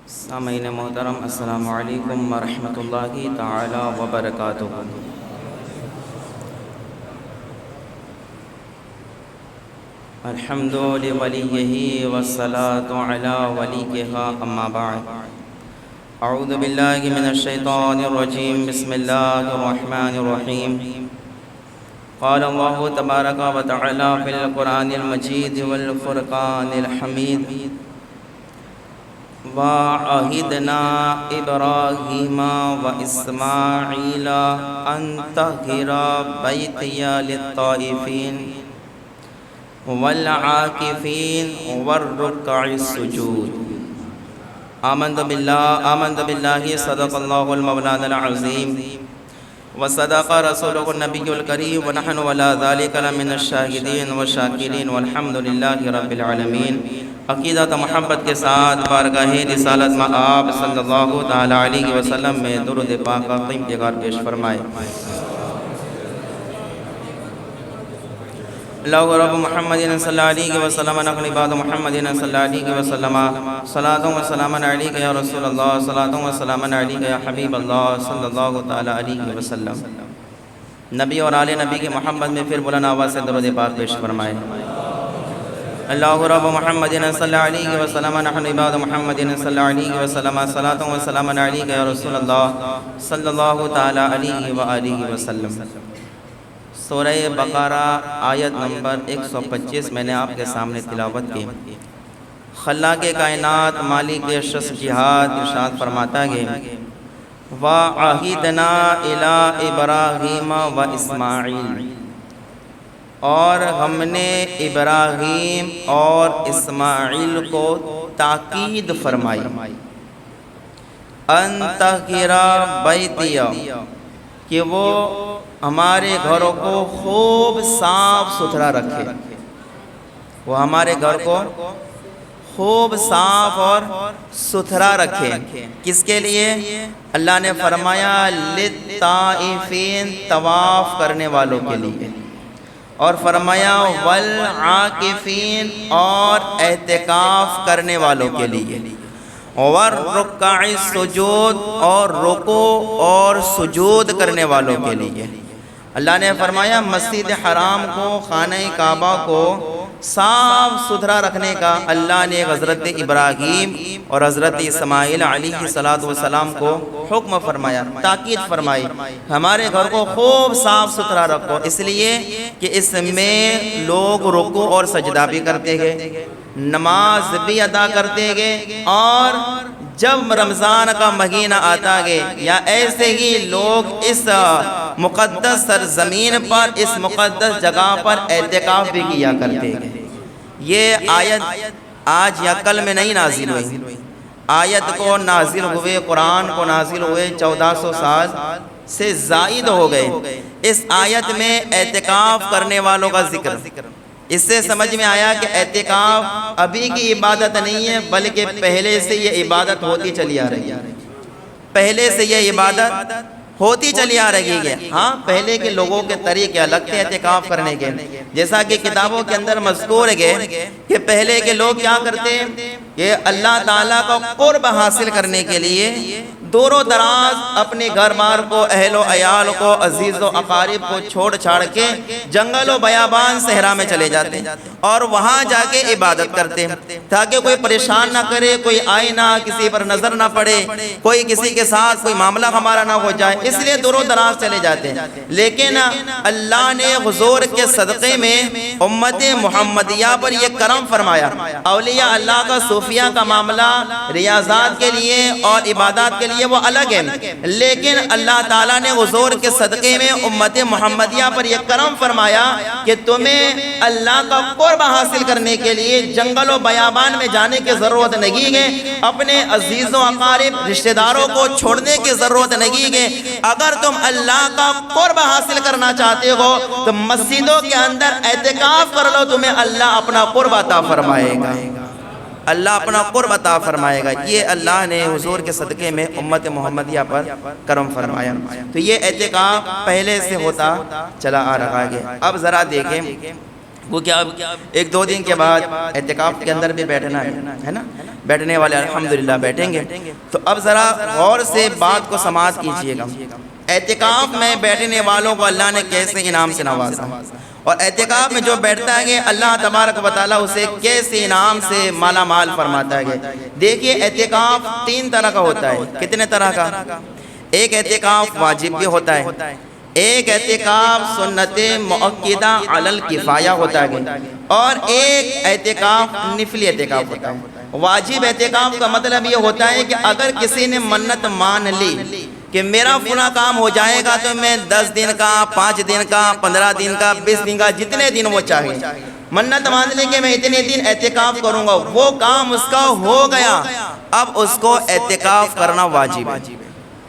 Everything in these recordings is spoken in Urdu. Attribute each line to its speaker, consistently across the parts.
Speaker 1: سامعین محترم، السلام علیکم ورحمۃ اللہ تعالی وبرکاتہ۔ الحمد لولیہ والصلاۃ علی ولیہ، اما بعد۔ اعوذ باللہ من الشیطان الرجیم، بسم اللہ الرحمن الرحیم۔ قال اللہ تبارک و تعالی فی القرآن المجید والفرقان الحمید: وَعَهِدْنَا إِبْرَاهِيمَ وَإِسْمَاعِيلَ أَن طَهِّرَ بَيْتِيَ لِلطَّائِفِينَ وَالْعَاكِفِينَ وَالرُّكَّعِ السُّجُودِ۔ آمنت باللہ صدق اللہ المولانا العظیم وصدق رسولہ النبی الکریم ونحن علی ذلک لمن الشاہدین والشاکرین والحمد للہ رب العالمین۔ عقیدت محبت کے ساتھ بارگاہ رسالت میں آپ صلی اللہ تعالیٰ علیہ وسلم میں درود پاک کا قیمتی غار پیش فرمائے۔ اللہ رب محمد صلی اللہ علیہ وسلم نقل بعد محمد صلی اللہ علیہ وسلم صلاۃ و سلام علیک یا رسول اللہ، صلاۃ و سلام علیک یا حبیب اللہ صلی اللہ تعالیٰ علیہ وسلم۔ نبی اور آل نبی کی محمد میں پھر بلند آواز سے درود پاک پیش فرمائے۔ اللہ رب محمد صلی اللہ علیہ وسلم نحن عباد محمد صلی اللہ علیہ وسلم صلاۃ و سلام علیک یا رسول اللہ صلی اللہ تعالیٰ علیہ وآلہ وسلم۔ سورہ بقرہ آیت نمبر 125 میں نے آپ کے سامنے تلاوت کی۔ خلاق کائنات مالک شخص جہاد ارشاد فرماتا ہے: وَعَهِدْنَا إِلَىٰ إِبْرَاهِيمَ وَإِسْمَاعِيلَ، اور ہم نے ابراہیم اور اسماعیل کو تاکید فرمائی، ان طَهِّرَ بَيْتِیَ، کہ وہ ہمارے گھروں کو خوب صاف ستھرا رکھے۔ وہ ہمارے گھر کو خوب صاف اور ستھرا رکھے۔ کس کے لیے؟ اللہ نے فرمایا للطائفین، طواف کرنے والوں کے لیے، اور فرمایا والعاکفین، اور اعتکاف کرنے والوں کے لیے، والرکع السجود، اور رکوع اور سجود کرنے والوں کے لیے۔ اللہ نے فرمایا مسجد حرام کو، خانہ کعبہ کو صاف ستھرا رکھنے کا اللہ نے حضرت ابراہیم اور حضرت اسماعیل علیہ السلام کو حکم فرمایا، تاکید فرمائی، ہمارے گھر کو خوب صاف ستھرا رکھو، اس لیے کہ اس میں لوگ رکوع اور سجدہ بھی کرتے گئے، نماز بھی ادا کرتے گئے، اور جب رمضان کا مہینہ آتا گئے یا ایسے ہی لوگ اس مقدس سرزمین پر، اس مقدس جگہ پر اعتکاف بھی کیا کرتے گئے۔ یہ آیت آج یا کل میں نہیں نازل ہوئی، آیت کو نازل ہوئے، قرآن کو نازل ہوئے 1400 سال سے زائد ہو گئے۔ اس آیت میں اعتکاف کرنے والوں کا ذکر، اس سے سمجھ میں آیا کہ اعتکاف ابھی کی عبادت نہیں ہے، بلکہ پہلے سے یہ عبادت ہوتی چلی آ رہی ہے، پہلے سے یہ عبادت ہوتی چلی آ رہی ہے۔ ہاں، پہلے کے لوگوں کے طریقے الگ تھے اعتکاف کرنے کے، جیسا کہ کتابوں کے اندر مذکور ہے کہ پہلے کے لوگ کیا کرتے ہیں کہ اللہ تعالیٰ کا قرب حاصل کرنے کے لیے دور و دراز اپنے گھر بار کو، اہل و عیال کو، عزیز و اقارب کو چھوڑ چھاڑ کے جنگل و بیابان صحرا میں چلے جاتے ہیں اور وہاں جا کے عبادت کرتے ہیں، تاکہ کوئی پریشان نہ کرے، کوئی آئے نہ، کسی پر نظر نہ پڑے، کوئی کسی کے ساتھ کوئی معاملہ ہمارا نہ ہو جائے، اس لیے دور و دراز چلے جاتے ہیں۔ لیکن اللہ نے حضور کے صدقے میں امت محمدیہ پر یہ کرم فرمایا۔ اولیاء اللہ کا، صوفیہ کا معاملہ ریاضات کے لیے اور عبادات کے لیے وہ الگ ہے، لیکن اللہ تعالیٰ نے حضور کے صدقے میں امت محمدیہ پر یہ کرم فرمایا کہ تمہیں اللہ کا قرب حاصل کرنے کے لیے جنگل و بیابان میں جانے کی ضرورت نہیں ہے، اپنے عزیز و اقارب رشتہ داروں کو چھوڑنے کی ضرورت نہیں ہے۔ اگر تم اللہ کا قرب حاصل کرنا چاہتے ہو تو مسجدوں کے اندر اعتکاف کر لو، تمہیں اللہ اپنا قرب عطا فرمائے گا، اللہ اپنا قرب عطا فرمائے گا۔ یہ اللہ نے حضور کے صدقے میں امت محمدیہ پر کرم فرمایا۔ تو یہ اعتکاف پہلے سے ہوتا چلا آ رہا ہے۔ اب ذرا دیکھیں وہ کیا اب ایک دو دن کے بعد اعتکاف کے اندر بھی بیٹھنا ہے نا، بیٹھنے والے الحمدللہ بیٹھیں گے۔ تو اب ذرا غور سے بات کو سماعت کیجئے گا۔ اعتکاف میں بیٹھنے والوں کو اللہ نے کیسے انعام سے نوازا، اور اعتکاف میں جو بیٹھتا ہے اللہ تبارک و تعالیٰ اسے کیسے انعام سے مالا مال فرماتا ہے۔ دیکھیے اعتکاف 3 طرح کا ہوتا ہے۔ کتنے طرح کا؟ ایک اعتکاف واجب بھی ہوتا ہے، ایک اعتکاف سنت مؤکدہ علی الکفایہ ہوتا ہے، اور ایک اعتکاف نفلی اعتکاف ہوتا ہے۔ واجب اعتکاف کا مطلب یہ ہوتا ہے کہ اگر کسی نے منت مان لی کہ میرا فلاں کام ہو جائے گا تو میں 10 دن کا، 5 دن کا، 15 دن کا، 20 دن کا، جتنے دن وہ چاہے، منت مان لے کہ میں اتنے دن اعتکاف کروں گا، وہ کام اس کا ہو گیا، اب اس کو اعتکاف کرنا واجب ہے۔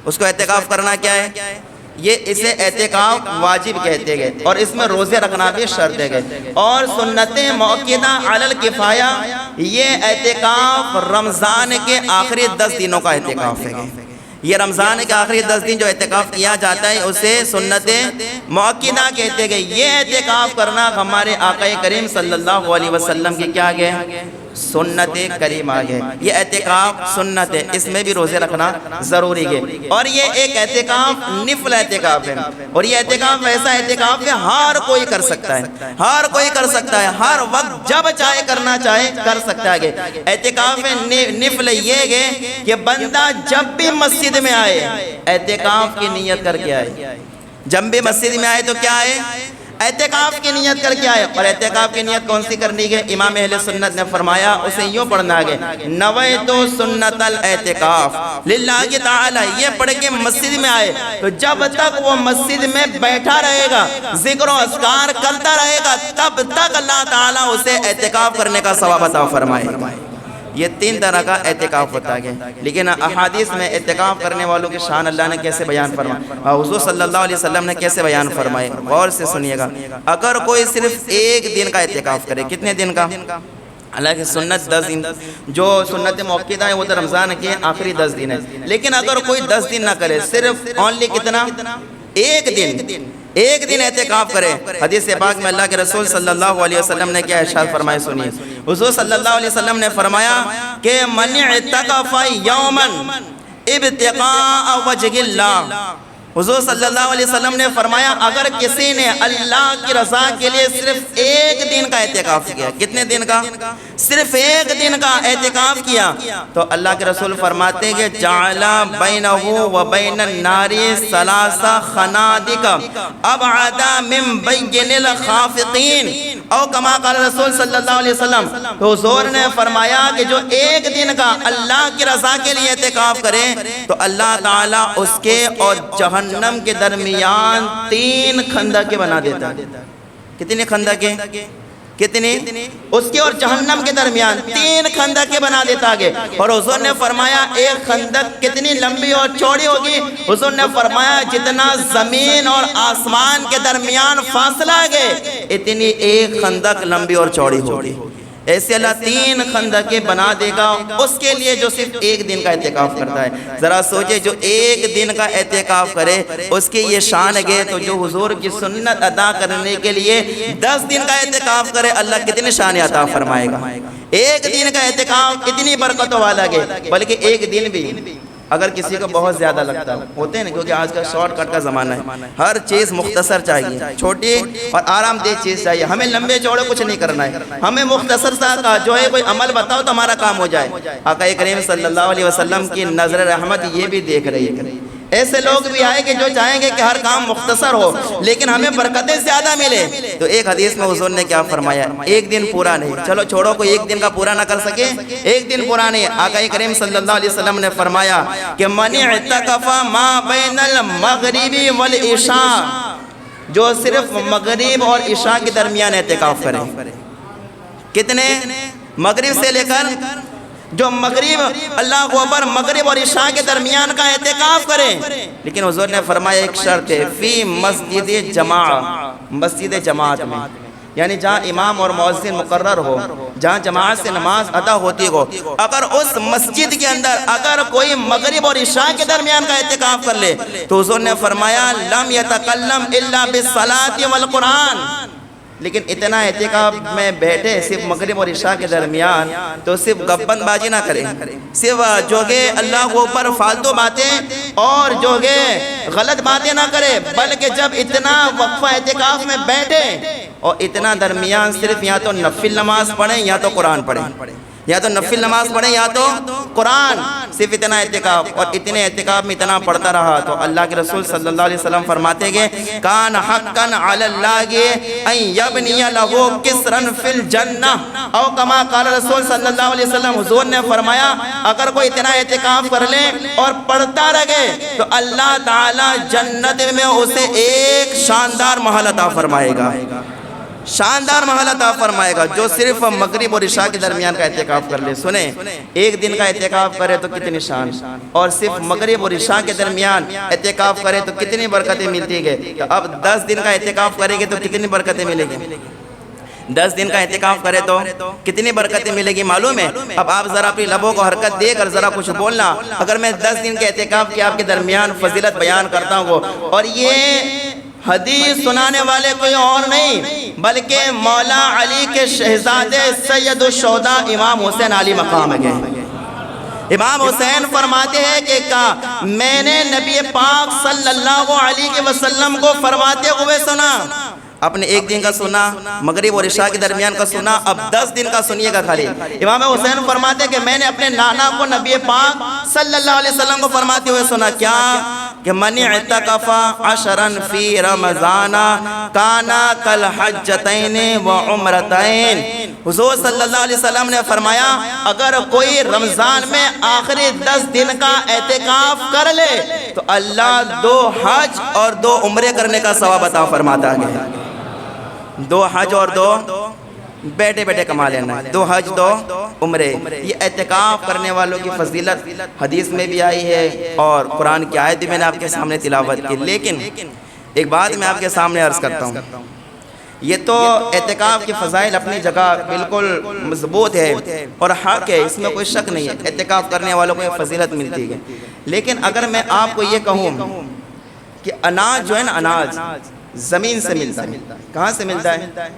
Speaker 1: اس کو اعتکاف کرنا کیا ہے؟ یہ اسے اعتکاف واجب کہتے گئے، اور اس میں روزے رکھنا بھی شرط ہے گئے۔ اور سنت مؤکدہ علی الکفایہ، یہ اعتکاف رمضان کے آخری 10 دنوں کا اعتکاف ہے۔ یہ رمضان کے آخری 10 دن جو اعتکاف کیا جاتا ہے اسے سنت مؤکدہ کہتے گئے۔ یہ اعتکاف کرنا ہمارے آقا کریم صلی اللہ علیہ وسلم کی کیا گئے؟ سنت کریم آگے۔ یہ اعتکاف سنت ہے، اس میں بھی روزے رکھنا ضروری ہے۔ اور یہ ایک اعتکاف نفل اعتکاف ہے، اور یہ اعتکاف ایسا اعتکاف ہے ہر کوئی کر سکتا ہے، ہر کوئی کر سکتا ہے، ہر وقت جب چاہے کرنا چاہے کر سکتا ہے۔ اعتکاف نفل یہ ہے کہ بندہ جب بھی مسجد میں آئے اعتکاف کی نیت کر کے آئے، جب بھی مسجد میں آئے تو کیا آئے؟ اعتکاف کی نیت کر کے آئے۔ اور اعتکاف کی نیت کون سی کرنی ہے؟ امام اہل سنت نے فرمایا اسے یوں پڑھنا ہے، نویت سنت الاعتکاف للہ تعالی۔ یہ پڑھ کے مسجد میں آئے تو جب تک وہ مسجد میں بیٹھا رہے گا، ذکر و اذکار کرتا رہے گا، تب تک اللہ تعالیٰ اسے اعتکاف کرنے کا ثواب عطا فرمائے گا۔ یہ 3 طرح کا اعتکاف ہوتا ہے۔ لیکن احادیث میں اعتکاف کرنے والوں کی شان اللہ نے کیسے بیان فرمایا، حضور صلی اللہ علیہ وسلم نے کیسے بیان فرمائے، غور سے سنیے گا۔ اگر کوئی صرف 1 دن کا اعتکاف کرے، کتنے دن کا؟ حالانکہ سنت 10 دن، جو سنت موقعہ ہے وہ تو رمضان کے آخری 10 دن ہے، لیکن اگر کوئی 10 دن نہ کرے، صرف اونلی کتنا؟ 1 دن اعتکاف کرے۔ حدیث پاک میں اللہ کے رسول صلی اللہ علیہ وسلم نے کیا ارشاد فرمائے، سنیے۔ حضور صلی اللہ علیہ وسلم نے فرمایا کہ من اعتکف یوما ابتغاء وجہ اللہ، حضور صلی اللہ علیہ وسلم نے فرمایا اگر کسی نے اللہ کی رضا کے لیے صرف 1 دن کا اعتکاف کیا، کتنے دن کا؟ صرف 1 دن کا اعتکاف کیا، تو اللہ کے رسول فرماتے ہیں کہ جعل بینہ و بین النار 3 خنادق ابعد من بین الخافقین، او کما قال رسول صلی اللہ علیہ وسلم۔ تو حضور نے فرمایا کہ جو 1 دن کا اللہ کی رضا کے لیے اعتکاف کرے تو اللہ تعالیٰ اس کے اور جہنم کے درمیان 3 خندقیں بنا دیتا ہے۔ کتنے خندقیں؟ کتنی؟ اس کے اور جہنم کے درمیان 3 خندقیں بنا دیتا ہے۔ اور حضور نے فرمایا 1 خندق کتنی لمبی اور چوڑی ہوگی؟ حضور نے فرمایا جتنا زمین اور آسمان کے درمیان فاصلہ ہے اتنی 1 خندق لمبی اور چوڑی ہوگی۔ ایسے اللہ 3 خندقیں بنا دے گا اس کے لیے جو صرف 1 دن کا اعتکاف کرتا ہے۔ ذرا سوچے جو 1 دن کا اعتکاف کرے اس کی یہ شان ہے، تو جو حضور کی سنت ادا کرنے کے لیے 10 دن کا اعتکاف کرے اللہ کتنی شان عطا فرمائے گا۔ 1 دن کا اعتکاف اتنی برکتوں والا ہے، بلکہ 1 دن بھی اگر کسی کو بہت زیادہ لگتا ہوتے ہیں نا، کیونکہ آج کا شارٹ کٹ کا زمانہ ہے، ہر چیز مختصر چاہیے، چھوٹی اور آرام دہ چیز چاہیے، ہمیں لمبے چوڑے کچھ نہیں کرنا ہے، ہمیں مختصر سا جو ہے کوئی عمل بتاؤ تو ہمارا کام ہو جائے۔ آقا کریم صلی اللہ علیہ وسلم کی نظر رحمت یہ بھی دیکھ رہی ہے۔ ایسے لوگ بھی آئے کہ جو چاہیں گے کہ ہر کام مختصر ہو لیکن ہمیں برکتیں زیادہ ملے، تو ایک حدیث میں حضور نے کیا فرمایا، 1 دن پورا نہیں، چلو چھوڑو کوئی 1 دن کا پورا نہ کر سکے، 1 دن پورا نہیں، آقا کریم صلی اللہ علیہ وسلم نے فرمایا کہ من اعتکف ما بین المغرب والعشاء، جو صرف مغرب اور عشاء کے درمیان اعتکاف کرے، کتنے؟ مغرب سے لے کر جو مغرب، اللہ اکبر، مغرب اور عشاء کے درمیان کا اعتکاف کرے، لیکن حضور نے فرمایا ایک شرط ہے، فی مسجد جماعہ، مسجد جماعت میں، یعنی جہاں امام اور مؤذن مقرر ہو، جہاں جماعت سے نماز ادا ہوتی ہو، اگر اس مسجد کے اندر اگر کوئی مغرب اور عشاء کے درمیان کا اعتکاف کر لے تو حضور نے فرمایا لم یتکلم الا بالصلاۃ والقرآن، لیکن اتنا اعتکاف میں بیٹھے صرف مغرب اور عشاء کے درمیان، تو صرف گپن بازی نہ کریں، صرف جو کہ اللہ کے اوپر فالتو باتیں اور جو کہ غلط باتیں نہ کرے، بلکہ جب اتنا وقفہ اعتکاف میں بیٹھے اور اتنا درمیان صرف یا تو نفل نماز پڑھیں یا تو قرآن پڑھیں، یا تو نفل نماز پڑھیں یا تو قرآن، صرف اتنا اعتکاف، اور اتنے اعتکاف میں اتنا پڑھتا رہا تو اللہ کے رسول صلی اللہ علیہ وسلم فرماتے گے کان حقا علی اللہ ان یبنی لہو کسرا فی الجنہ، او کما قال رسول صلی اللہ علیہ وسلم، حضور نے فرمایا اگر کوئی اتنا اعتکاف کر لے اور پڑھتا رہے تو اللہ تعالی جنت میں اسے ایک شاندار محل عطا فرمائے گا، شاندار محل عطا فرمائے گا، جو صرف مغرب اور عشاء کے درمیان کا اعتکاف کر لے۔ سنیں، ایک دن کا اعتکاف کرے تو کتنی شان، اور صرف مغرب اور عشاء کے درمیان اعتکاف کرے تو کتنی برکتیں ملتی گئے۔ تو اب 10 دن کا اعتکاف کرے گے تو کتنی برکتیں ملے گی؟ 10 دن کا اعتکاف کرے تو کتنی برکتیں ملے گی معلوم ہے؟ اب آپ ذرا اپنی لبوں کو حرکت دے کر ذرا کچھ بولنا۔ اگر میں 10 دن کے اعتکاف کی آپ کے درمیان فضیلت بیان کرتا ہوں، اور یہ حدیث سنانے والے کوئی اور نہیں بلکہ مولا علی کے شہزادے سید الشہداء امام حسین علی مقام گئے۔ امام حسین فرماتے ہیں کہ میں نے نبی پاک صلی اللہ علیہ وسلم کو فرماتے ہوئے سنا، اپنے ایک دن کا سنا، مغرب اور عشاء کے درمیان کا سنا، اب 10 دن کا سنیے گا خالی۔ امام حسین فرماتے ہیں کہ میں نے اپنے نانا کو نبی پاک صلی اللہ علیہ وسلم کو فرماتے ہوئے سنا، کیا کہ من اعتکف عشرا فی رمضان کانا کالحجتین وعمرتین۔ حضور صلی اللہ علیہ وسلم نے فرمایا اگر کوئی رمضان میں آخری 10 دن کا اعتکاف کر لے تو اللہ 2 حج اور 2 عمرے کرنے کا ثواب عطا فرماتا ہے۔ 2 حج اور 2 بیٹھے بیٹھے کما لینا ہے، 2 حج 2 عمرے۔ یہ اعتکاف کرنے والوں کی فضیلت حدیث میں بھی آئی ہے اور قرآن کی آیت بھی میں نے آپ کے سامنے تلاوت کی۔ لیکن ایک بات میں آپ کے سامنے عرض کرتا ہوں، یہ تو اعتکاف کی فضائل اپنی جگہ بالکل مضبوط ہے اور حق ہے، اس میں کوئی شک نہیں ہے، اعتکاف کرنے والوں کو یہ فضیلت ملتی ہے۔ لیکن اگر میں آپ کو یہ کہوں کہ اناج جو ہے نا، اناج زمین سے ملتا ہے، کہاں سے ملتا ہے؟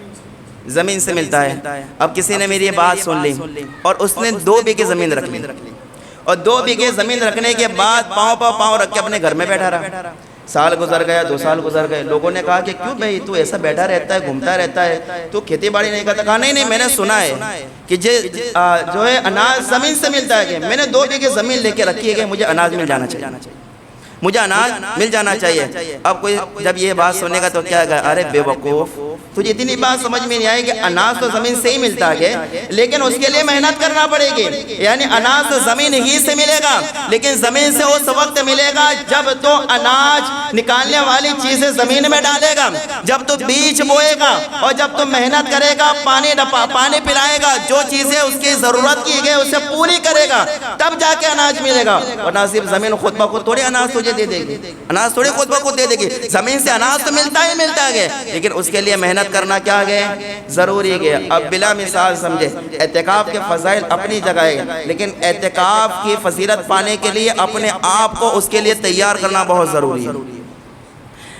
Speaker 1: زمین سے ملتا ہے۔ اب کسی نے میری یہ بات سن لی اور اس نے 2 بیگھے زمین رکھ لی، اور 2 بیگھے زمین رکھنے کے بعد پاؤں رکھ کے اپنے گھر میں بیٹھا رہا، سال گزر گیا، 2 سال گزر گئے، لوگوں نے کہا کہ کیوں بھائی تو ایسا بیٹھا رہتا ہے، گھومتا رہتا ہے، تو کھیتی باڑی نہیں کرتا؟ کہا نہیں میں نے سنا ہے کہ جو ہے اناج زمین سے ملتا ہے، میں نے 2 بیگھے زمین لے کے رکھی ہے کہ مجھے اناج مل جانا چاہیے، مجھے اناج مل جانا چاہیے۔ اب کوئی جب یہ بات سنے گا تو کیا کہا، ارے بے وقوف، تجھے اتنی بات سمجھ میں نہیں آئے کہ اناج تو زمین سے ہی ملتا ہے لیکن اس کے لیے محنت کرنا پڑے گی، یعنی اناج تو زمین ہی سے ملے گا، لیکن زمین سے اس وقت ملے گا جب تو اناج نکالنے والی چیزیں زمین میں ڈالے گا، جب تو بیج بوئے گا اور جب تو محنت کرے گا، پانی پلائے گا، جو چیزیں اس کی ضرورت کی گئی اسے پوری کرے گا، تب جا کے اناج ملے گا۔ ورنہ صرف زمین خود بخود تھوڑی اناج تجھے دے دے گی، اناج تھوڑی خود بخود دے دے گی، زمین سے اناج تو ملتا ہی ملتا ہے، لیکن اس کے لیے محنت کرنا کیا گئے، ضروری ہے۔ اب بلا مثال سمجھے، اعتکاف کے فضائل اپنی جگہ ہے، لیکن اعتکاف کی فضیلت پانے کے لیے اپنے آپ کو اس کے لیے تیار کرنا بہت ضروری ہے۔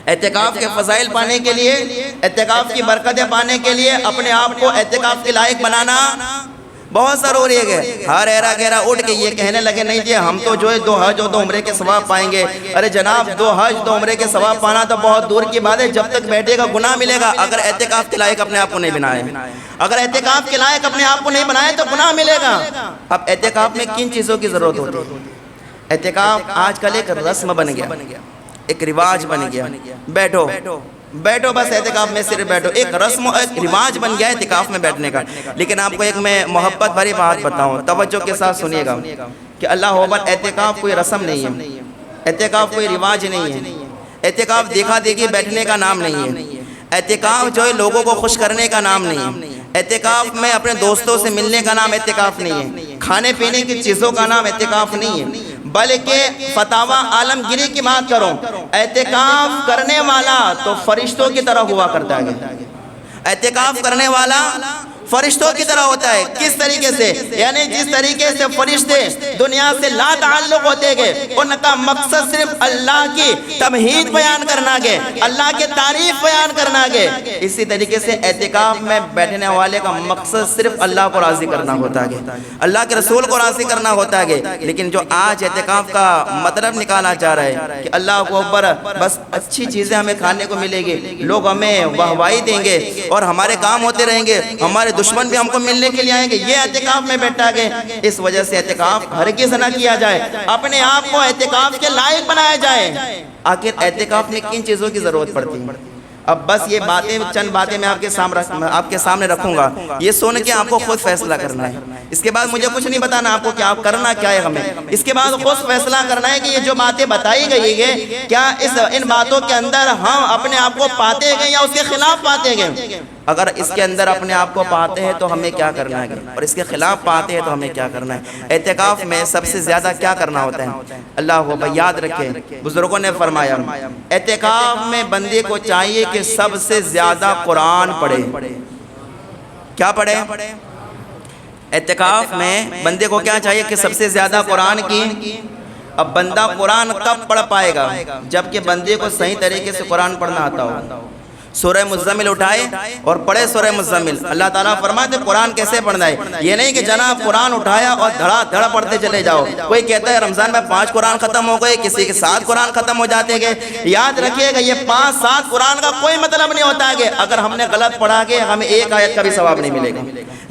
Speaker 1: اعتکاف کے فضائل پانے کے لیے، اعتکاف کی برکتیں پانے کے لیے اپنے آپ کو اعتکاف کے لائق بنانا بہت ضروری ہے۔ کہ ہر ایرا گیرا اٹھ کے یہ کہنے لگے نہیں جی ہم تو جو ہے 2 حج اور 2 عمرے کے ثواب پائیں گے، ارے جناب 2 حج 2 عمرے کے ثواب پانا تو بہت دور کی بات ہے، جب تک بیٹھے گا گناہ ملے گا اگر اعتکاف کے لائق اپنے آپ کو نہیں بنائے، اگر اعتکاف کے لائق اپنے آپ کو نہیں بنائے تو گناہ ملے گا۔ اب اعتکاف میں کن چیزوں کی ضرورت ہوتی ہے؟ اعتکاف آج کل ایک رسم بن گیا، ایک رواج بن گیا، بیٹھو بس اعتکاف میں صرف بیٹھو، ایک رسم و ایک رواج بن گیا اعتکاف میں بیٹھنے کا۔ لیکن آپ کو ایک میں محبت بھری بات بتاؤں، توجہ کے ساتھ سنیے گا کہ اللہ اکبر، اعتکاف کوئی رسم نہیں ہے، اعتکاف کوئی رواج نہیں ہے، اعتکاف دیکھا دیکھی بیٹھنے کا نام نہیں ہے، اعتکاف جو ہے لوگوں کو خوش کرنے کا نام نہیں ہے، اعتکاف میں اپنے دوستوں سے ملنے کا نام اعتکاف نہیں ہے، کھانے پینے کی چیزوں کا نام اعتکاف نہیں ہے، بلکہ فتاوی عالمگیری کی بات کروں، اعتکاف کرنے والا تو فرشتوں کی طرح ہوا کرتا ہے، اعتکاف کرنے والا فرشتوں کی طرح ہوتا ہے. کس طریقے سے؟ یعنی جس طریقے سے فرشتے دنیا سے لا تعلق ہوتے گئے، ان کا مقصد صرف اللہ کی تمہید بیان کرنا گے، اللہ کے تعریف بیان کرنا گے، اسی طریقے سے اعتکاف میں بیٹھنے والے کا مقصد صرف اللہ کو راضی کرنا ہوتا ہے، اللہ کے رسول کو راضی کرنا ہوتا ہے. لیکن جو آج اعتکاف کا مطلب نکالا جا رہا ہے کہ اللہ کو اوپر بس اچھی چیزیں ہمیں کھانے کو ملے گی، لوگ ہمیں واہوائی دیں گے اور ہمارے کام ہوتے رہیں گے، ہمارے دشمن بھی ہم کو ملنے کے لیے آئیں گے، یہ اعتکاف میں بیٹھا گئے. اس وجہ سے اعتکاف ہرگز نہ کیا جائے، اپنے آپ کو اعتکاف کے لائق بنایا جائے. آخر اعتکاف میں کن چیزوں کی ضرورت پڑتی ہے؟ اب بس یہ باتیں چند باتیں میں آپ کے سامنے رکھوں گا، یہ سن کے آپ کو خود فیصلہ کرنا ہے. اس کے بعد مجھے کچھ نہیں بتانا آپ کو کہ آپ کرنا کیا ہے ہمیں. اس کے بعد خود فیصلہ کرنا ہے کہ یہ جو باتیں بتائی گئی ہے کیا ان باتوں کے اندر ہم اپنے آپ کو پاتے گئے یا اس کے خلاف پاتے گئے. اگر اس کے اندر اپنے آپ کو پاتے ہیں تو ہمیں کیا کرنا ہے، اور اس کے خلاف پاتے ہیں تو ہمیں کیا کرنا ہے. اعتکاف میں سب سے زیادہ کیا کرنا ہوتا ہے؟ اللہ کو یاد رکھیں، بزرگوں نے فرمایا اعتکاف میں بندے کو چاہیے کہ سب سے زیادہ قرآن پڑھے. کیا پڑھے؟ اعتکاف میں بندے کو کیا چاہیے کہ سب سے زیادہ قرآن کی. اب بندہ قرآن کب پڑھ پائے گا؟ جبکہ بندے کو صحیح طریقے سے قرآن پڑھنا آتا ہو. سورہ مزمل اٹھائے اور پڑھے سورہ مزمل. اللہ تعالیٰ فرماتے قرآن کیسے پڑھنا ہے، یہ نہیں کہ جناب قرآن اٹھایا اور دھڑا دھڑ پڑھتے چلے جاؤ. کوئی کہتا ہے رمضان میں 5 قرآن ختم ہو گئے، کسی کے 7 قرآن ختم ہو جاتے گئے. یاد رکھیے گا یہ 5-7 قرآن کا کوئی مطلب نہیں ہوتا ہے کہ اگر ہم نے غلط پڑھا کہ ہمیں 1 آیت کا بھی ثواب نہیں ملے گا.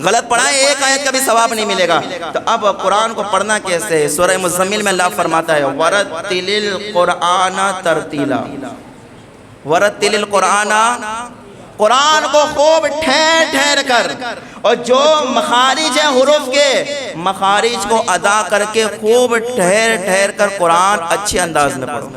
Speaker 1: غلط پڑھا ہے 1 آیت کا بھی ثواب نہیں ملے گا. تو اب قرآن کو پڑھنا کیسے ہے؟ سورہ مزمل میں اللہ فرماتا ہے وَرَتِّلِ الْقُرْآنَ تَرْتِيلًا. وَرَتِّلِ الْقُرْآنَ، قرآن کو خوب ٹھہر ٹھہر کر اور جو مخارج ہیں حروف کے مخارج کو ادا کر کے خوب ٹھہر ٹھہر کر قرآن اچھے انداز میں پڑھو.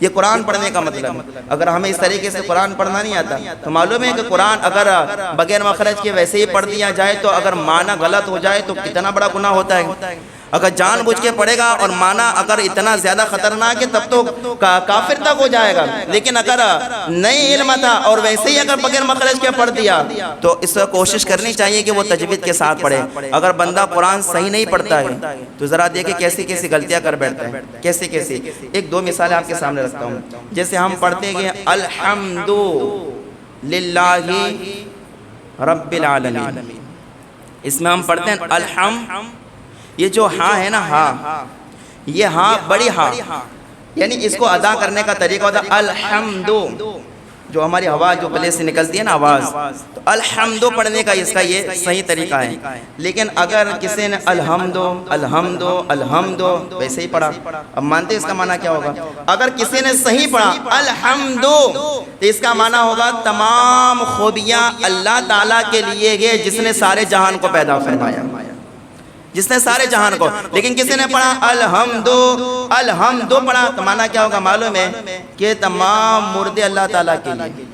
Speaker 1: یہ قرآن پڑھنے کا مطلب ہے. اگر ہمیں اس طریقے سے قرآن پڑھنا نہیں آتا تو معلوم ہے کہ قرآن اگر بغیر مخرج کے ویسے ہی پڑھ دیا جائے تو اگر معنی غلط ہو جائے تو کتنا بڑا گناہ ہوتا ہے. اگر جان بوجھ کے پڑھے گا اور معنی اگر اتنا زیادہ خطرناک ہے تب تو کافر تک ہو جائے گا. لیکن اگر نہیں علم تھا اور ویسے ہی اگر بغیر مخرج کے پڑھ دیا تو اس کو کوشش کرنی چاہیے کہ وہ تجوید کے ساتھ پڑھے. اگر بندہ قرآن صحیح نہیں پڑھتا ہے تو ذرا دیکھیں کیسی کیسی غلطیاں کر بیٹھتا ہے. کیسی کیسی 1-2 مثالیں آپ کے سامنے رکھتا ہوں. جیسے ہم پڑھتے ہیں الحمد للہ رب العالمین، اس میں ہم پڑھتے ہیں الحمد. یہ جو ہاں ہے نا ہاں، یہ ہاں بڑی ہاں، یعنی اس کو ادا کرنے کا طریقہ ہوتا ہے الحمد. جو ہماری ہوا جو گلے سے نکلتی ہے نا آواز، تو الحمد پڑھنے کا اس کا یہ صحیح طریقہ ہے. لیکن اگر کسی نے الحمد الحمد الحمد ویسے ہی پڑھا، اب مانتے اس کا معنی کیا ہوگا؟ اگر کسی نے صحیح پڑھا الحمد تو اس کا معنی ہوگا تمام خوبیاں اللہ تعالیٰ کے لیے گئے جس نے سارے جہان کو پیدا فرمایا، جس نے سارے جہان کو. لیکن کسی نے پڑھا الحمد الحمد پڑھا تو معنی کیا ہوگا معلوم ہے کہ تمام مردے اللہ تعالیٰ کے لیے.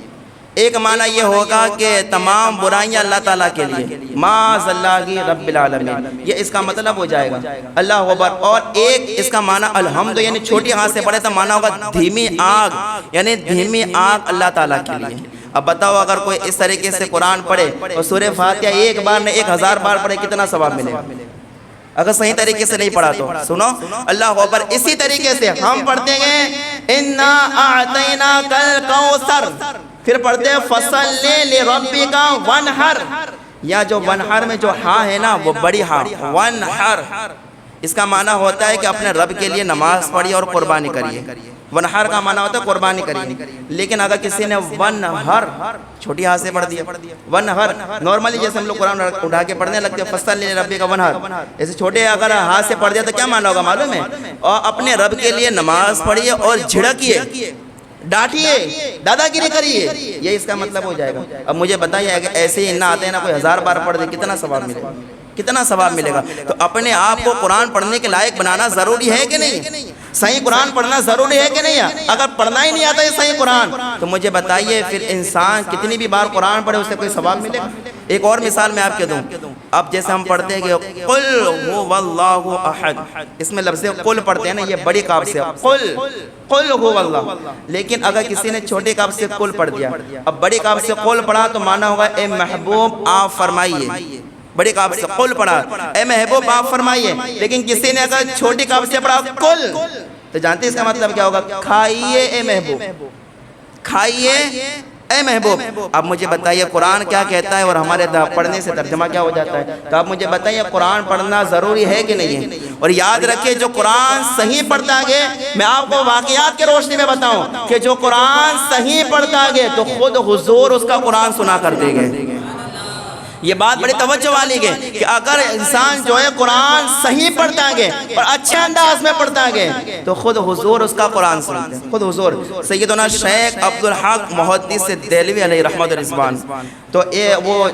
Speaker 1: ایک معنی یہ ہوگا کہ تمام برائیاں اللہ تعالیٰ کے لیے، معاذ اللہ رب العالمین، یہ اس کا مطلب ہو جائے گا اللہ اکبر. اور ایک اس کا معنی الحمد یعنی چھوٹی ہاتھ سے پڑھے تو معنی ہوگا دھیمی آگ، یعنی دھیمی آگ اللہ تعالیٰ کے لیے. اب بتاؤ اگر کوئی اس طریقے سے قرآن پڑھے اور سورہ فاتحہ ایک بار نے 1000 بار پڑھے کتنا ثواب ملے گا؟ اگر صحیح طریقے سے نہیں پڑھا تو سنو اللہ اکبر. اسی طریقے سے ہم پڑھتے ہیں انا اعطیناک الکوثر، پھر پڑھتے ہیں فصلی لربک وانحر. یا جو ونحر میں جو ہاں ہے نا وہ بڑی ہاں، ونحر اس کا معنی ہوتا ہے کہ اپنے رب کے لیے نماز پڑھی اور قربانی کریے. ونحر کا معنی ہوتا ہے قربانی کریے. لیکن اگر کسی نے ونحر چھوٹی ہاتھ سے پڑھ دیا، ونحر نارملی جیسے ہم لوگ قرآن اٹھا کے پڑھنے لگتے ہیں فصلی لربک ونحر، ایسے چھوٹے اگر ہاتھ سے پڑھ دیا تو کیا معنی ہوگا معلوم ہے؟ اور اپنے رب کے لیے نماز پڑھیے اور جھڑکیے، ڈانٹیے، دادا گیری کریے، یہ اس کا مطلب ہو جائے گا. اب مجھے بتائیے اگر ایسے ہی نہ آتے ہیں نا کوئی 1000 بار پڑھ دے کتنا ثواب ملے گا؟ کتنا ثواب ملے گا؟ تو اپنے آپ کو قرآن پڑھنے کے لائق بنانا ضروری ہے کہ نہیں؟ صحیح قرآن پڑھنا ضروری ہے کہ نہیں ہے؟ اگر پڑھنا ہی نہیں آتا ہے صحیح قرآن تو مجھے بتائیے پھر انسان کتنی بھی بار قرآن پڑھے اسے کوئی ثواب ملے گا؟ ایک اور مثال میں آپ کے دوں، اب جیسے ہم پڑھتے ہیں کہ قل هو اللہ احد، اس میں لفظ قل پڑھتے ہیں نا، یہ بڑی کاف سے قل هو اللہ. لیکن اگر کسی نے چھوٹی کاف سے قل پڑھ دیا، اب بڑی کاف سے قل پڑھا تو معنی ہوگا اے محبوب آپ فرمائیے. بڑی کاف سے قل پڑھا اے محبوب آپ فرمائیے. لیکن کسی نے اگر چھوٹی کاف سے پڑھا قل، تو جانتے ہیں اس کا مطلب کیا ہوگا؟ کھائیے اے محبوب، کھائیے اے محبوب. اب مجھے بتائیے قرآن کیا کہتا ہے اور ہمارے پڑھنے سے ترجمہ کیا ہو جاتا ہے؟ تو آپ مجھے بتائیے قرآن پڑھنا ضروری ہے کہ نہیں ہے؟ اور یاد رکھیں جو قرآن صحیح پڑھتا گے، میں آپ کو واقعات کے روشنی میں بتاؤں کہ جو قرآن صحیح پڑھتا گے تو خود حضور اس کا قرآن سنا کرتے گے. یہ بات بڑی توجہ والی ہے کہ اگر انسان جو ہے قرآن صحیح پڑھتا گے اور اچھے انداز میں پڑھتا گے تو خود حضور اس کا قرآن سنتے ہیں. خود حضور سیدنا شیخ عبدالحق محدث دہلوی علیہ رحمت و رضوان، تو وہ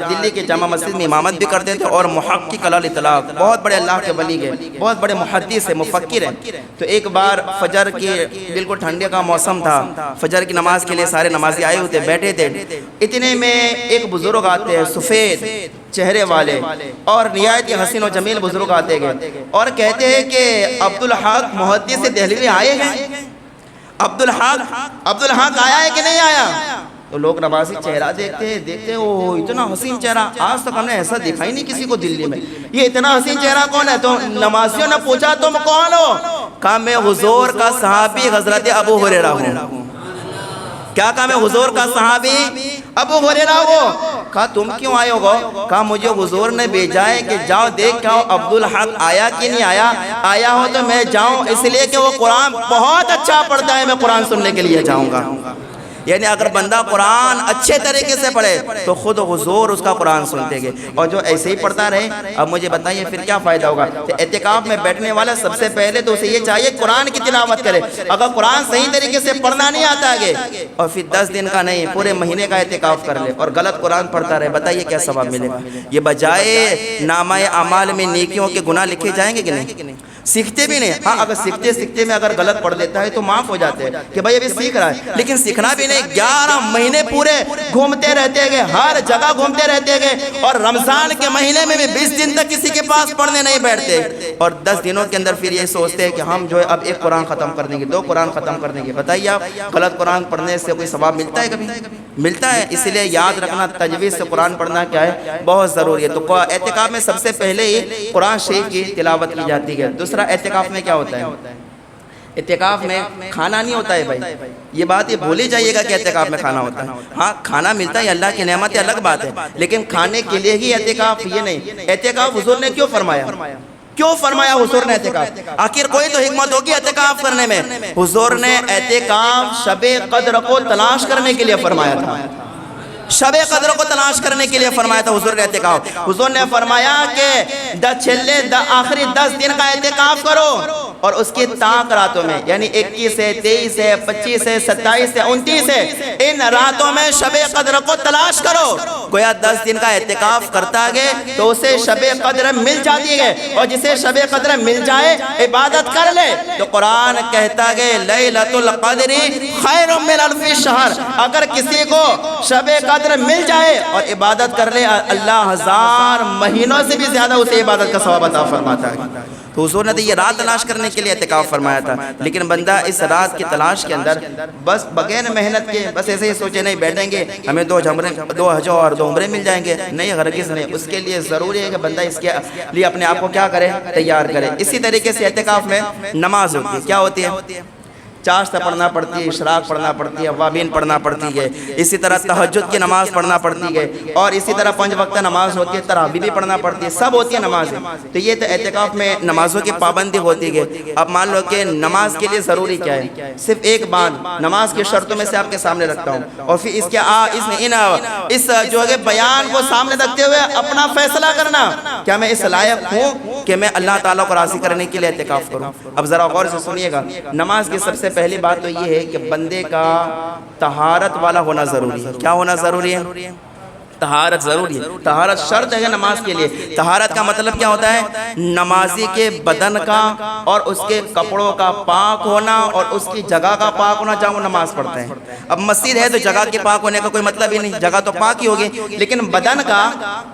Speaker 1: دلی کے جامع مسجد میں امامت بھی کرتے تھے اور محقق علی الاطلاق، بہت بڑے اللہ کے ولی ہیں، بہت بڑے محدث ہیں، مفکر ہیں. تو ایک بار فجر کی بالکل ٹھنڈے کا موسم تھا، فجر کی نماز کے لیے سارے نمازی آئے ہوتے بیٹھے تھے. اتنے میں ایک بزرگ آتے ہیں سفید چہرے والے اور نہایت حسین و جمیل بزرگ آتے گئے اور کہتے ہیں کہ عبدالحق محدث دہلوی آئے ہیں. عبدالحق آیا ہے کہ نہیں آیا؟ تو لوگ نمازی چہرہ دیکھتے وہ اتنا حسین چہرہ، آج تک ہم نے ایسا دیکھا ہی نہیں کسی کو دلی میں، یہ اتنا حسین چہرہ کون ہے؟ تو نمازیوں نے پوچھا تم کون ہو؟ کہا میں حضور کا صحابی حضرت ابو ہریرہ ہوں. کیا کہا؟ میں حضور کا صحابی ابو ہریرہ ہو. کہا تم کیوں آئے ہو؟ کہا مجھے حضور نے بھیجا ہے کہ جاؤ دیکھ کے آؤ عبدالحق آیا کہ نہیں آیا. آیا ہو تو میں جاؤں، اس لیے کہ وہ قرآن بہت اچھا پڑھتا ہے، میں قرآن سننے کے لیے جاؤں گا. یعنی اگر بندہ قرآن اچھے طریقے سے پڑھے تو خود حضور اس کا قرآن سنتے گے. اور جو ایسے ہی پڑھتا رہے، اب مجھے بتائیے پھر کیا فائدہ ہوگا؟ کہ اعتکاف میں بیٹھنے والا سب سے پہلے تو اسے یہ چاہیے قرآن کی تلاوت کرے. اگر قرآن صحیح طریقے سے پڑھنا نہیں آتا آگے اور پھر 10 دن کا نہیں پورے مہینے کا اعتکاف کر لے اور غلط قرآن پڑھتا رہے، بتائیے کیا ثواب ملے گا؟ یہ بجائے نامہ اعمال میں نیکیوں کے گناہ لکھے جائیں گے کہ نہیں؟ سیکھتے بھی نہیں. ہاں اگر سیکھتے میں اگر غلط پڑھ دیتا ہے تو معاف ہو جاتے ہیں کہ بھائی ابھی سیکھ رہا ہے، لیکن سیکھنا بھی نہیں. 11 مہینے پورے گھومتے رہتے گئے، ہر جگہ گھومتے رہتے گئے اور رمضان کے مہینے میں بھی 20 دن تک کسی کے پاس پڑھنے نہیں بیٹھتے اور 10 دنوں کے اندر پھر یہ سوچتے ہیں کہ ہم جو ہے اب ایک قرآن ختم کر دیں گے، 2 قرآن ختم کر دیں گے. بتائیے آپ غلط قرآن پڑھنے سے کوئی ثواب ملتا ہے؟ کبھی ملتا ہے؟ اس لیے یاد رکھنا تجوید سے قرآن پڑھنا کیا ہے، بہت ضروری ہے. تو اعتکاف میں سب سے پہلے ہی قرآن شریف کی تلاوت کی جاتی ہے. دوسرا اعتکاف میں کیا ہوتا ہے؟ اعتکاف میں کھانا نہیں ہوتا ہے. بھائی یہ بات یہ بھول ہی جائیے گا کہ اعتکاف میں کھانا ہوتا ہے. ہاں کھانا ملتا ہے، اللہ کی نعمت ہے، الگ بات ہے، لیکن کھانے کے لیے ہی اعتکاف یہ نہیں. اعتکاف حضور نے کیوں فرمایا؟ کیوں فرمایا حضور نے اعتکاف؟ آخر کوئی تو حکمت ہوگی اعتکاف کرنے میں. حضور نے اعتکاف شب قدر کو تلاش کرنے کے لیے فرمایا تھا. شب قدر کو تلاش کرنے کے لیے فرمایا تھا حضور نے اعتکاف. حضور نے فرمایا کہ آخری 10 دن کا اعتکاف کرو اور اس کی تاک راتوں میں، یعنی 21 ہے، 23 ہے، 25 ہے، 27 ہے، 29 ہے، ان راتوں میں شب قدر کو تلاش کرو. گویا 10 دن کا اعتکاف کرتا گے تو اسے شب قدر مل جاتی ہے، اور جسے شب قدر مل جائے عبادت کر لے. تو قرآن کہتا ہے لیلۃ القدر خیر من الف شہر. اگر کسی کو شب قدر مل جائے اور عبادت کر لے، اللہ 1000 مہینوں سے بھی زیادہ اسے عبادت کا ثواب عطا فرماتا ہے. تو حضور نے تو یہ رات تلاش کرنے کے لیے اعتکاف فرمایا تھا، لیکن بندہ اس رات کی تلاش کے اندر بس بغیر محنت کے بس ایسے ہی سوچے نہیں بیٹھیں گے ہمیں 2 حج اور 2 عمرے مل جائیں گے، نہیں، ہرگز نہیں. اس کے لیے ضروری ہے کہ بندہ اس کے لیے اپنے آپ کو کیا کرے، تیار کرے. اسی طریقے سے اعتکاف میں نماز ہوتی ہے. کیا ہوتی ہے؟ چاشت پڑھنا پڑتی ہے، اشراق پڑھنا پڑتی ہے، اوابین پڑھنا پڑتی ہے. اسی طرح تہجد کی نماز پڑھنا پڑتی ہے، اور اسی طرح 5 وقتہ نماز ہوتی ہے، تراویح بھی پڑھنا پڑتی ہے، سب ہوتی ہے نمازیں. تو یہ تو اعتکاف میں نمازوں کی پابندی ہوتی ہے. اب مان لو کہ نماز کے لیے ضروری کیا ہے، صرف ایک بات نماز کی شرطوں میں سے آپ کے سامنے رکھتا ہوں، اور پھر اس جو ہے بیان کو سامنے رکھتے ہوئے اپنا فیصلہ کرنا، کیا میں اس لائق ہوں کہ میں اللہ تعالیٰ کو راضی کرنے کے لیے اعتکاف کروں. اب ذرا غور سے سنیے گا. نماز کی سب سے پہلی بات تو یہ ہے کہ بندے کا طہارت والا ہونا ضروری ہے. کیا ہونا ضروری ہے؟ طہارت ضروری ہے، طہارت شرط ہے نماز کے لیے۔ طہارت کا مطلب کیا ہوتا ہے؟ نمازی کے بدن کا اور اس کے کپڑوں کا پاک ہونا اور اس کی جگہ کا پاک ہونا جہاں وہ نماز پڑھتے ہیں۔ اب مسجد ہے تو جگہ کے پاک ہونے کا کوئی مطلب ہی نہیں، جگہ تو پاک ہی ہوگی، لیکن بدن کا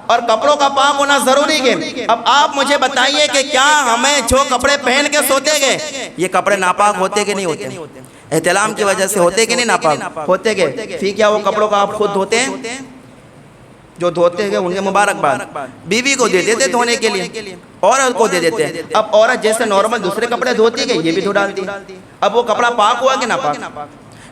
Speaker 1: اور کپڑوں کا پاک ہونا ضروری ہے۔ اب آپ مجھے بتائیے کہ کیا ہمیں جو کپڑے پہن کے سوتے گئے یہ کپڑے ناپاک ہوتے کہ نہیں ہوتے؟ احتلام کی وجہ سے ہوتے کہ نہیں ناپاک ہوتے گئے؟ پھر کیا وہ کپڑوں کا آپ خود دھوتے ہیں؟ جو دھوتے ہیں ان کے مبارکباد، بیوی کو دے دیتے دھونے کے لیے، عورت کو دے دیتے ہیں۔ اب عورت جیسے نارمل دوسرے کپڑے دھوتی گئی یہ بھی دھو ڈالتی ہے۔ اب وہ کپڑا پاک ہوا کہ ناپاک؟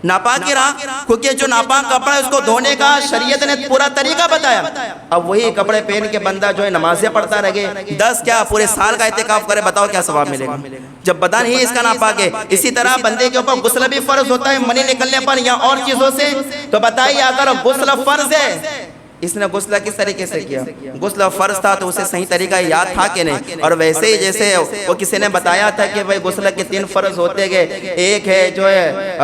Speaker 1: ناپاک ہی رہا، کیونکہ جو ناپاک کپڑا ہے اس کو دھونے کا شریعت نے پورا طریقہ بتایا۔ اب وہی کپڑے پہن کے بندہ جو ہے نمازیں پڑھتا رہے، 10 کیا پورے سال کا اعتکاف کرے، بتاؤ کیا ثواب ملے گا جب بدن ہی اس کا ناپاک ہے۔ اسی طرح بندے کے اوپر غسل بھی فرض ہوتا ہے منی نکلنے پر یا اور چیزوں سے، تو بتائیے اگر غسل فرض ہے، اس نے غسل کس طریقے سے کیا؟ غسل فرض تھا تو اسے صحیح طریقہ یاد تھا کہ نہیں؟ اور ویسے ہی جیسے وہ کسی نے بتایا تھا کہ بھائی غسل کے 3 فرض ہوتے گئے، ایک ہے جو ہے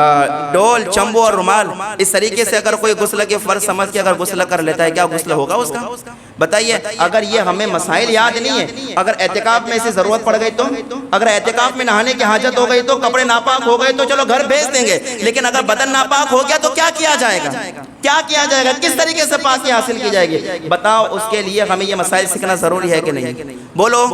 Speaker 1: ڈول، چمبو اور رومال، اس طریقے سے اگر کوئی غسل کے فرض سمجھ کے اگر غسل کر لیتا ہے کیا غسل ہوگا اس کا؟ بتائیے اگر یہ ہمیں مسائل یاد نہیں ہے، اگر اعتکاف میں اسے ضرورت پڑ گئی تو، اگر اعتکاف میں نہانے کی حاجت ہو گئی تو، کپڑے ناپاک ہو گئے تو چلو گھر بھیج دیں گے، لیکن اگر بدن ناپاک ہو گیا تو کیا کیا جائے گا؟ کیا کیا جائے گا؟ کس طریقے سے پاکی حاصل کی جائے گی؟ بتاؤ اس کے لیے ہمیں یہ مسائل سیکھنا ضروری ہے کہ نہیں؟ بولو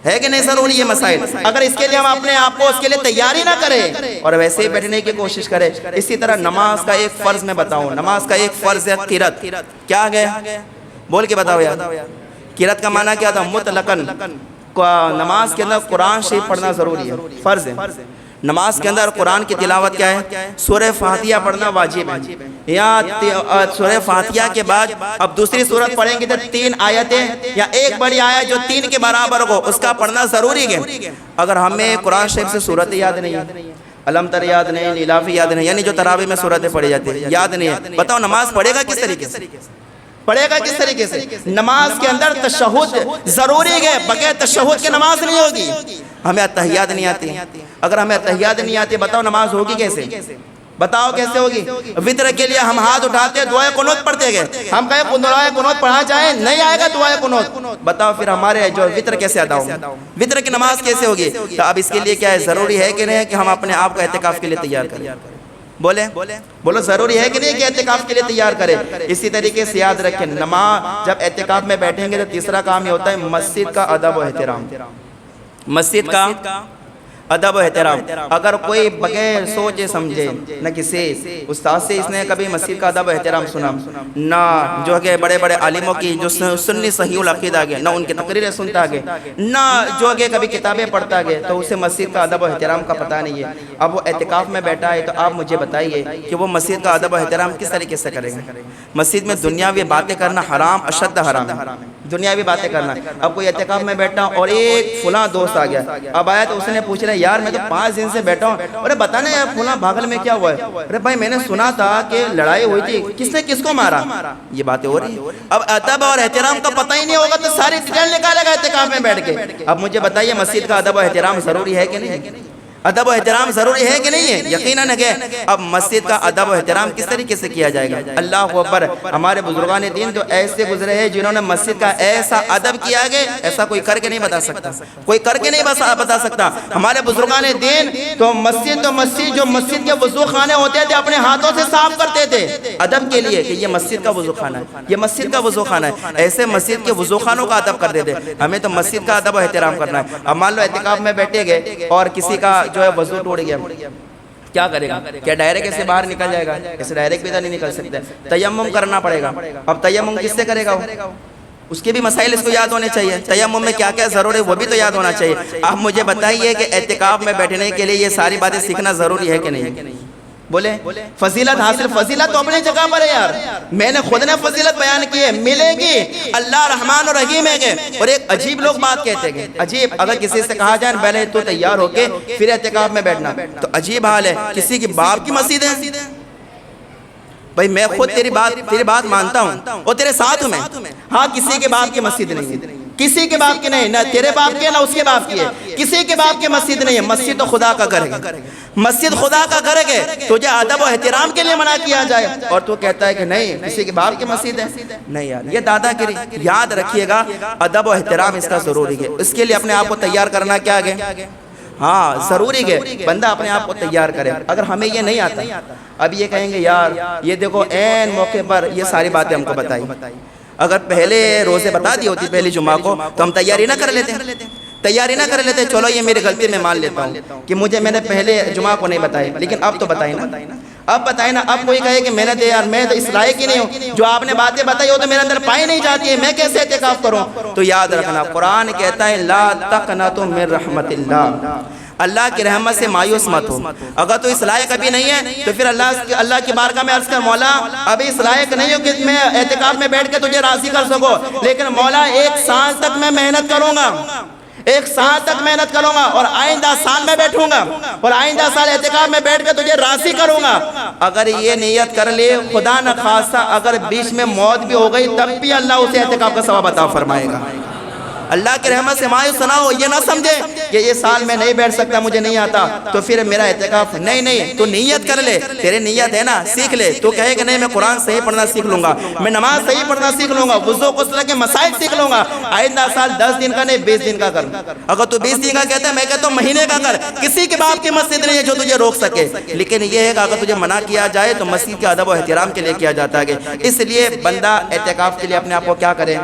Speaker 1: ہے کہ نہیں ضروری یہ مسائل؟ اگر اس کے لیے ہم اپنے آپ کو اس کے لیے تیاری نہ کریں اور ویسے ہی بیٹھنے کی کوشش کریں۔ اسی طرح نماز کا ایک فرض میں بتاؤں، نماز کا ایک فرض ہے قرات۔ کیا گیا بول کے بتاؤ یار، قرات کا معنی کیا تھا؟ مطلقاً نماز کے اندر قرآن شریف پڑھنا ضروری ہے، فرض ہے۔ نماز کے اندر قرآن کی تلاوت کیا ہے؟ سورہ فاتحہ پڑھنا واجب ہے۔ یا سورہ فاتحہ کے بعد اب دوسری سورت پڑھیں گے تو 3 آیتیں یا ایک بڑی آیت جو 3 کے برابر ہو اس کا پڑھنا ضروری ہے۔ اگر ہمیں قرآن شریف سے سورت یاد نہیں ہے، علم تر یاد نہیں، نیلافی یاد نہیں، یعنی جو تراویح میں سورتیں پڑھی جاتی ہیں یاد نہیں ہے، بتاؤ نماز پڑھے گا کس طریقے سے؟ پڑھے گا کس طریقے سے؟ نماز کے اندر تشہد ضروری ہے، بغیر تشہد کی نماز نہیں ہوگی۔ ہمیں اتحیات نہیں آتی، اگر ہمیں اتحیات نہیں آتی بتاؤ نماز ہوگی کیسے؟ بتاؤ کیسے ہوگی؟ وطر کے لیے ہم ہاتھ اٹھاتے دعائے قنوت پڑھتے گئے، ہم کہیں دعائے قنوت پڑھا جائے نہیں آئے گا دعائے قنوت، بتاؤ پھر ہمارے جو وطر کیسے ادا ہوگا؟ وطر کی نماز کیسے ہوگی؟ تو اب اس کے لیے کیا ہے؟ ضروری ہے کہ نہیں کہ ہم اپنے آپ کو اعتکاف کے لیے تیار کریں؟ بولو ضروری ہے کہ نہیں کہ اعتکاف کے لیے تیار کریں؟ اسی طریقے سے یاد رکھیں، نماز جب اعتکاف میں بیٹھیں گے تو تیسرا کام یہ ہوتا ہے مسجد کا ادب و احترام۔ مسجد کا ادب و احترام، اگر کوئی بغیر سوچے سمجھے، نہ کسی استاد سے اس نے کبھی مسجد کا ادب و احترام سنا، نہ جو کہ بڑے بڑے عالموں کی جو سنی صحیح العقیدہ گئے، نہ ان کی تقریریں سنتا گئے، نہ جو کہ کبھی کتابیں پڑھتا گئے، تو اسے مسجد کا ادب و احترام کا پتہ نہیں ہے۔ اب وہ اعتکاف میں بیٹھا ہے تو آپ مجھے بتائیے کہ وہ مسجد کا ادب و احترام کس طریقے سے کرے گا؟ مسجد میں دنیاوی باتیں کرنا حرام، اشد حرام ہے، دنیاوی باتیں کرنا۔ اب کوئی اعتکاف میں بیٹھا اور ایک فلاں دوست آ گیا، اب آیا تو اس نے پوچھ رہا یار میں تو 5 دن سے بیٹھا ہوں، ارے بتانا یار فلاں بھاگل میں کیا ہوا ہے؟ ارے بھائی میں نے سنا تھا کہ لڑائی ہوئی تھی، کس نے کس کو مارا؟ یہ باتیں ہو رہی ہیں۔ اب ادب اور احترام کا پتہ ہی نہیں ہوگا تو ساری ڈیٹیل نکالے گا اعتکاف میں بیٹھ کے۔ اب مجھے بتائیے مسجد کا ادب و احترام ضروری ہے کہ نہیں؟ ادب و احترام ضروری ہے کہ نہیں ہے؟ یقیناً ہے۔ اب مسجد کا ادب و احترام کس طریقے سے کیا جائے گا؟ اللہ اکبر، ہمارے بزرگان دین تو ایسے گزرے ہیں جنہوں نے مسجد کا ایسا ادب کیا ہے ایسا کوئی کر کے نہیں بتا سکتا، کوئی کر کے نہیں بتا سکتا۔ ہمارے بزرگان دین تو مسجد جو مسجد کے وضو خانے ہوتے تھے اپنے ہاتھوں سے صاف کرتے تھے ادب کے لیے کہ یہ مسجد کا وضو خانہ ہے، یہ مسجد کا وضو خانہ ہے، ایسے مسجد کے وضو خانوں کا ادب کر دیتے۔ ہمیں تو مسجد کا ادب و احترام کرنا ہے۔ اب مان لو اعتکاف میں بیٹھے گئے اور کسی کا جو ہے وضو ٹوٹ گیا، کیا کرے گا؟ کیا ڈائریکٹ ایسے باہر نکل جائے گا؟ ایسے ڈائریکٹ بھی نہیں نکل سکتا، تیمم کرنا پڑے گا۔ اب تیمم کس سے کرے گا؟ اس کے بھی مسائل اس کو یاد ہونے چاہیے، تیمم میں کیا کیا ضروری ہے وہ بھی تو یاد ہونا چاہیے۔ آپ مجھے بتائیے کہ اعتکاف میں بیٹھنے کے لیے یہ ساری باتیں سیکھنا ضروری ہے کہ نہیں؟ بولے فضیلت حاصل، فضیلت تو اپنی جگہ پر ہے یار، میں نے خود نے فضیلت بیان کی ہے، ملے گی، اللہ رحمان اور رحیم ہے۔ اور ایک عجیب لوگ بات کہتے ہیں، عجیب، اگر کسی سے کہا جائے پہلے تو تیار ہو کے پھر اعتکاف میں بیٹھنا تو عجیب حال ہے، کسی کی باپ کی مسجد ہے۔ بھائی میں خود تیری بات مانتا ہوں اور تیرے ساتھ ہوں میں، ہاں کسی کے باپ کی مسجد نہیں ہے، کسی کے باپ کے نہیں، نہ تیرے باپ کے نہ اس کے باپ کی ہے، کسی کے باپ کی مسجد نہیں ہے، مسجد تو خدا کا گھر ہے، مسجد خدا کا گھر ہے، تجھے ادب و احترام کے لیے منع کیا جائے اور تو کہتا ہے کہ نہیں کسی کے باپ کی مسجد ہے؟ نہیں یار، یہ دادا گیری۔ یاد رکھیے گا ادب و احترام اس کا ضروری ہے، اس کے لیے اپنے آپ کو تیار کرنا کیا ہے؟ ہاں ضروری ہے بندہ اپنے آپ کو تیار کرے۔ اگر ہمیں یہ نہیں آتا، اب یہ کہیں گے یار یہ دیکھو عین موقع پر یہ ساری باتیں ہم کو بتائی، اگر پہلے روزے بتا دی ہوتی پہلی جمعہ کو تو ہم تیاری نہ کر لیتے، چلو یہ میری غلطی میں مان لیتا ہوں کہ میں نے پہلے جمعہ کو نہیں بتائی، لیکن اب تو بتائی نا، اب کوئی کہے کہ میں تو اس لائق ہی نہیں ہوں، جو آپ نے باتیں بتائی ہو تو میرے اندر پائی نہیں جاتی ہے، میں کیسے اعتکاف کروں؟ تو یاد رکھنا قرآن کہتا ہے لا تقنطوا من رحمت اللہ، اللہ کی رحمت سے مایوس مت ہو۔ اگر تو اس لائق ابھی نہیں ہے تو پھر اللہ کی بارگاہ میں عرض کر مولا ابھی اس لائق نہیں ہو کہ میں اعتکاف میں بیٹھ کے تجھے راضی کر سکو، لیکن مولا 1 سال تک میں محنت کروں گا، 1 سال تک محنت کروں گا اور آئندہ سال میں بیٹھوں گا اور آئندہ سال اعتکاف میں بیٹھ کے تجھے راضی کروں گا۔ اگر یہ نیت کر لے خدا نہ خواستہ اگر بیچ میں موت بھی ہو گئی تب بھی اللہ اسے اعتکاف کا ثواب عطا فرمائے گا۔ اللہ کی رحمت سے مایوس نہ ہو، یہ نہ سمجھے کہ یہ سال میں نہیں بیٹھ سکتا، مجھے نہیں آتا تو پھر میرا اعتکاف نہیں، تو نیت کر لے، تیرے نیت ہے نا، سیکھ لے، تو کہے کہ نہیں میں قرآن صحیح پڑھنا سیکھ لوں گا، میں نماز صحیح پڑھنا سیکھ لوں گا، وضو غسل کے مسائل سیکھ لوں گا، آئندہ سال 10 دن کا نہیں 20 دن کا کر۔ اگر تو 20 دن کا کہتا ہے میں کہتا ہوں مہینے کا کر، کسی کے باپ کی مسجد نہیں ہے جو تجھے روک سکے، لیکن یہ ہے کہ اگر تجھے منع کیا جائے تو مسجد کے ادب و احترام کے لیے کیا جاتا ہے، اس لیے بندہ اعتکاف کے لیے اپنے آپ کو کیا کرے؟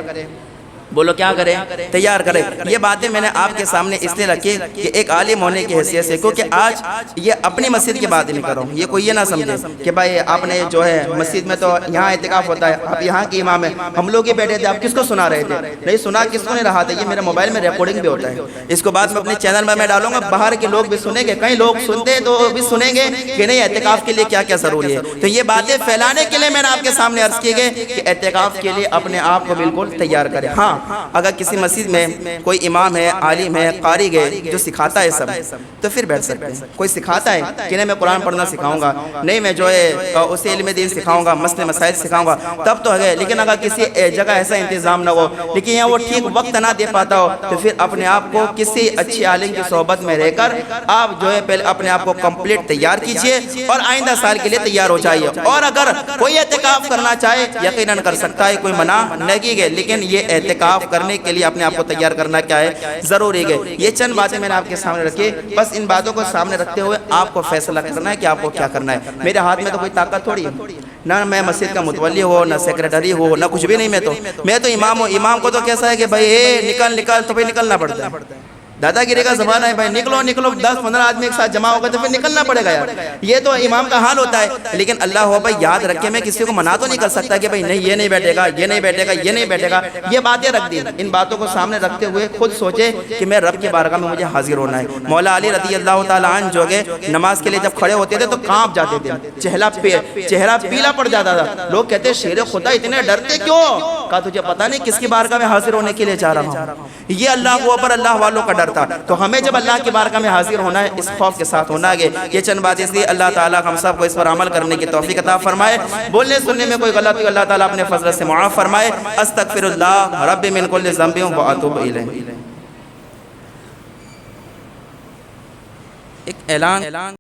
Speaker 1: بولو کیا کریں؟ تیار کریں۔ یہ باتیں میں نے آپ کے سامنے اس لیے رکھی کہ ایک عالم ہونے کی حیثیت سے، کیونکہ آج یہ اپنی مسجد کی بات نہیں کر رہا ہوں، یہ کوئی یہ نہ سمجھے کہ بھائی آپ نے جو ہے مسجد میں تو یہاں اعتکاف ہوتا ہے، آپ یہاں کی امام ہے، ہم لوگ ہی بیٹھے تھے، آپ کس کو سنا رہے تھے؟ نہیں سنا کس کو نہیں رہا تھا، یہ میرے موبائل میں ریکارڈنگ بھی ہوتا ہے، اس کو بعد میں اپنے چینل میں ڈالوں گا، باہر کے لوگ بھی سنیں گے، کئی لوگ سنتے تو بھی سنیں گے کہ نہیں اعتکاف کے لیے کیا کیا ضروری ہے۔ تو یہ باتیں پھیلانے کے لیے میں نے آپ کے سامنے عرض کی گئی کہ اعتکاف کے لیے اپنے آپ کو بالکل تیار کریں۔ ہاں اگر کسی مسجد میں کوئی امام ہے، عالم ہے، قاری ہے جو سکھاتا ہے سب تو پھر بیٹھ سکتے ہیں۔ کوئی سکھاتا ہے کہ نہیں میں قرآن پڑھنا سکھاؤں گا، نہیں میں جو ہے اسے علم دین سکھاؤں گا، مسئلے مسائل سکھاؤں گا، تب تو ہے، لیکن اگر کسی جگہ ایسا انتظام نہ ہو لیکن یہاں وہ ٹھیک وقت نہ دے پاتا ہو تو پھر اپنے آپ کو کسی اچھی عالم کی صحبت میں رہ کر آپ جو ہے پہلے اپنے آپ کو کمپلیٹ تیار کیجئے اور آئندہ سال کے لیے تیار ہو جائیے۔ اور اگر کوئی اعتکاف کرنا چاہے یقیناً کر سکتا ہے، کوئی منع نہیں ہے، لیکن یہ اعتکاف کرنے کے لیے اپنے آپ کو تیار کرنا کیا ہے؟ ضروری ہے۔ یہ چند باتیں میں نے آپ کے سامنے رکھی، بس ان باتوں کو سامنے رکھتے ہوئے آپ کو فیصلہ کرنا ہے کہ آپ کو کیا کرنا ہے۔ میرے ہاتھ میں تو کوئی طاقت تھوڑی ہے، نہ میں مسجد کا متولی ہو، نہ سیکریٹری ہو، نہ کچھ بھی نہیں، میں تو امام ہوں۔ امام کو تو کیسا ہے کہ بھائی نکل تو پھر نکلنا پڑتا ہے، دادا گیری کا زمانہ ہے، بھائی نکلو 10-15 آدمی ایک ساتھ جمع ہو گئے تو پھر نکلنا پڑے گا یار، یہ تو امام کا حال ہوتا ہے۔ لیکن اللہ ہو بھائی یاد رکھے میں کسی کو منع تو نہیں کر سکتا کہ بھائی نہیں یہ نہیں بیٹھے گا، یہ نہیں بیٹھے گا، یہ نہیں بیٹھے گا، یہ باتیں رکھ دی۔ ان باتوں کو سامنے رکھتے ہوئے خود سوچے کہ میں رب کی بارگاہ میں مجھے حاضر ہونا ہے۔ مولا علی رضی اللہ تعالیٰ عنہ جو ہے نماز کے لیے جب کھڑے ہوتے تھے تو کانپ جاتے تھے، چہرہ پیلا پڑ جاتا تھا، لوگ کہتے شیر خدا اتنے ڈرتے کیوں؟ کہا تجھے پتا نہیں کس کی بارگاہ میں حاضر ہونے کے لیے جا رہا ہوں، یہ اللہ اوپر اللہ والوں کا ڈر تھا۔ تو ہمیں جب اللہ کی بارگاہ میں حاضر ہونا ہے اس خوف کے ساتھ ہونا ہے۔ یہ چند بات اس لیے اللہ تعالیٰ ہم سب کو اس پر عمل کرنے کی توفیق عطا فرمائے، بولنے سننے میں کوئی غلطی اللہ تعالیٰ اپنے فضل سے معاف فرمائے۔ استغفر اللہ رب من کل ذنب و اتوب الیہ۔ ایک اعلان